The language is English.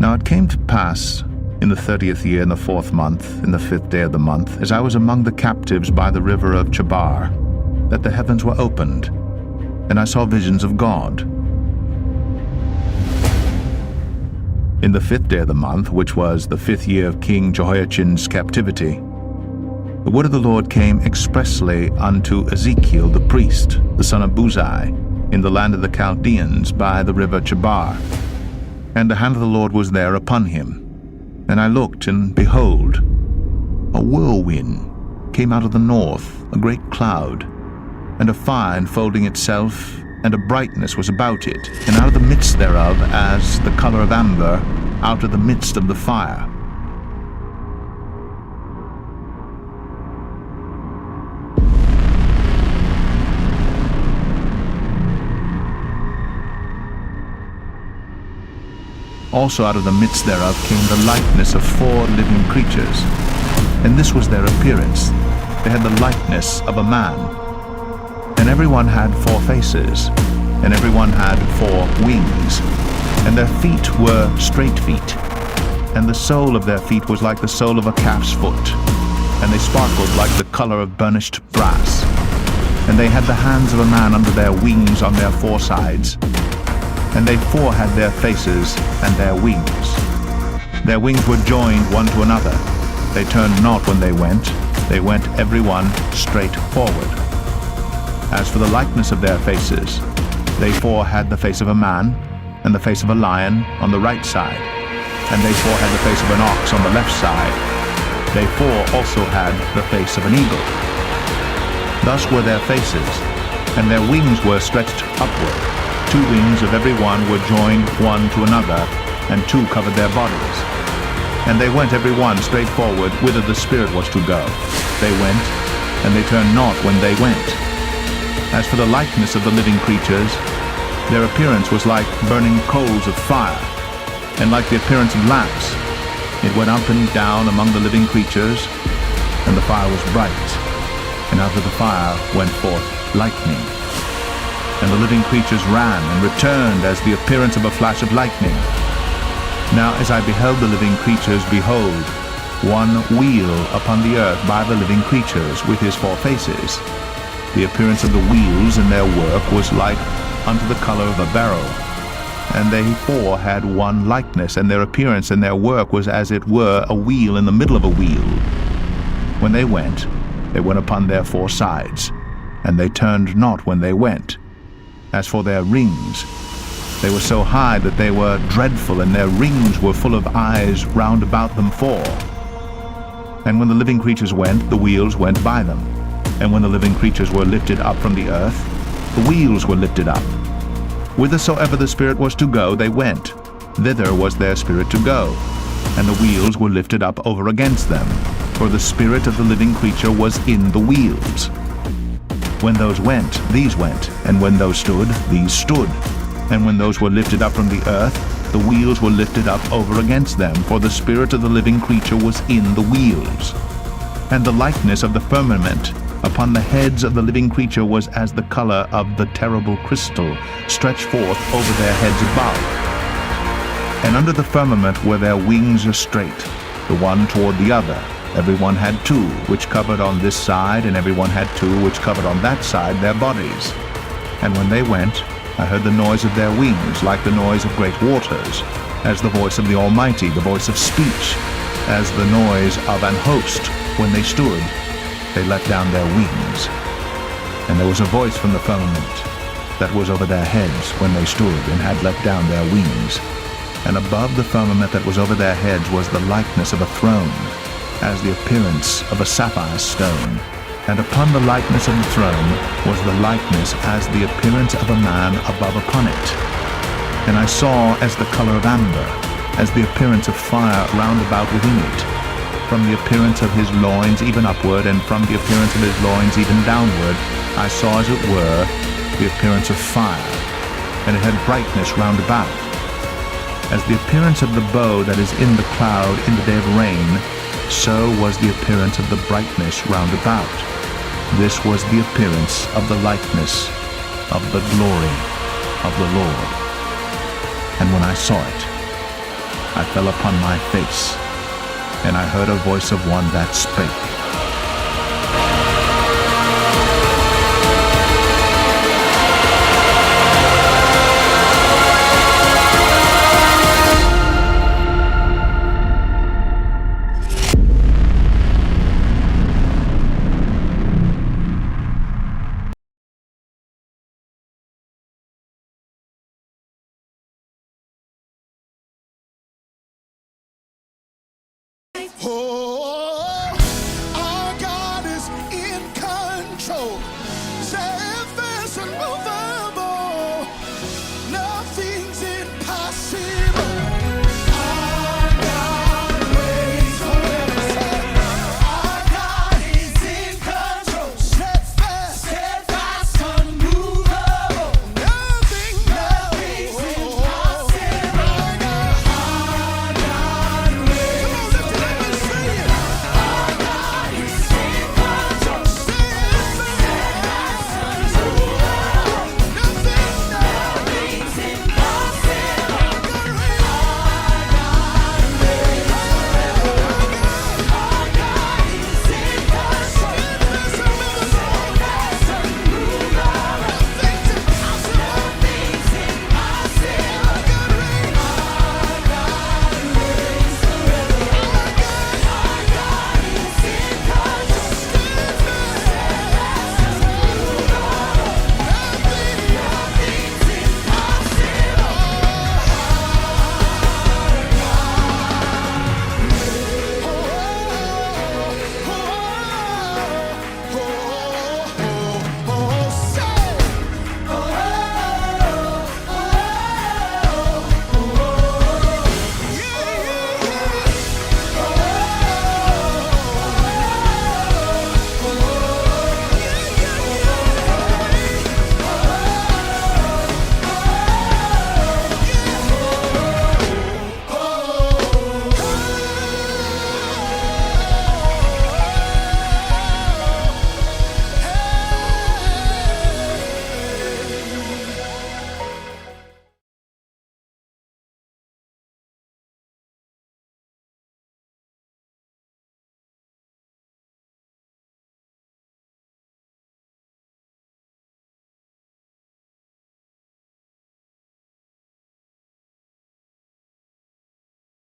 Now it came to pass in the 30th year, in the 4th month, in the 5th day of the month, as I was among the captives by the river of Chebar, that the heavens were opened, and I saw visions of God. In the 5th day of the month, which was the 5th year of King Jehoiachin's captivity, the word of the Lord came expressly unto Ezekiel the priest, the son of Buzi, in the land of the Chaldeans by the river Chebar. And the hand of the Lord was there upon him. And I looked, and behold, a whirlwind came out of the north, a great cloud, and a fire enfolding itself, and a brightness was about it, and out of the midst thereof, as the color of amber, out of the midst of the fire. Also out of the midst thereof came the likeness of 4 living creatures, and this was their appearance. They had the likeness of a man, and every one had 4 faces, and every one had 4 wings, and their feet were straight feet, and the sole of their feet was like the sole of a calf's foot, and they sparkled like the color of burnished brass. And they had the hands of a man under their wings on their 4 sides, and they 4 had their faces and their wings. Their wings were joined one to another. They turned not when they went every one straight forward. As for the likeness of their faces, they 4 had the face of a man, and the face of a lion on the right side, and they 4 had the face of an ox on the left side. They 4 also had the face of an eagle. Thus were their faces, and their wings were stretched upward. 2 wings of every one were joined one to another, and 2 covered their bodies. And they went every one straight forward, whither the Spirit was to go. They went, and they turned not when they went. As for the likeness of the living creatures, their appearance was like burning coals of fire, and like the appearance of lamps. It went up and down among the living creatures, and the fire was bright, and out of the fire went forth lightning. And the living creatures ran and returned as the appearance of a flash of lightning. Now as I beheld the living creatures, behold, one wheel upon the earth by the living creatures with his 4 faces. The appearance of the wheels and their work was like unto the color of a beryl. And they 4 had one likeness, and their appearance and their work was as it were a wheel in the middle of a wheel. When they went upon their 4 sides, and they turned not when they went. As for their rings, they were so high that they were dreadful, and their rings were full of eyes round about them 4. And when the living creatures went, the wheels went by them. And when the living creatures were lifted up from the earth, the wheels were lifted up. Whithersoever the Spirit was to go, they went. Thither was their spirit to go. And the wheels were lifted up over against them, for the spirit of the living creature was in the wheels. When those went, these went, and when those stood, these stood. And when those were lifted up from the earth, the wheels were lifted up over against them, for the spirit of the living creature was in the wheels. And the likeness of the firmament upon the heads of the living creature was as the color of the terrible crystal, stretched forth over their heads above. And under the firmament were their wings straight, the one toward the other. Every one had 2, which covered on this side, and every one had 2, which covered on that side their bodies. And when they went, I heard the noise of their wings, like the noise of great waters, as the voice of the Almighty, the voice of speech, as the noise of an host. When they stood, they let down their wings. And there was a voice from the firmament that was over their heads when they stood, and had let down their wings. And above the firmament that was over their heads was the likeness of a throne, as the appearance of a sapphire stone. And upon the likeness of the throne was the likeness as the appearance of a man above upon it. And I saw as the color of amber, as the appearance of fire round about within it. From the appearance of his loins even upward, and from the appearance of his loins even downward, I saw as it were the appearance of fire, and it had brightness round about. As the appearance of the bow that is in the cloud in the day of rain, so was the appearance of the brightness round about. This was the appearance of the likeness of the glory of the Lord. And when I saw it, I fell upon my face, and I heard a voice of one that spake.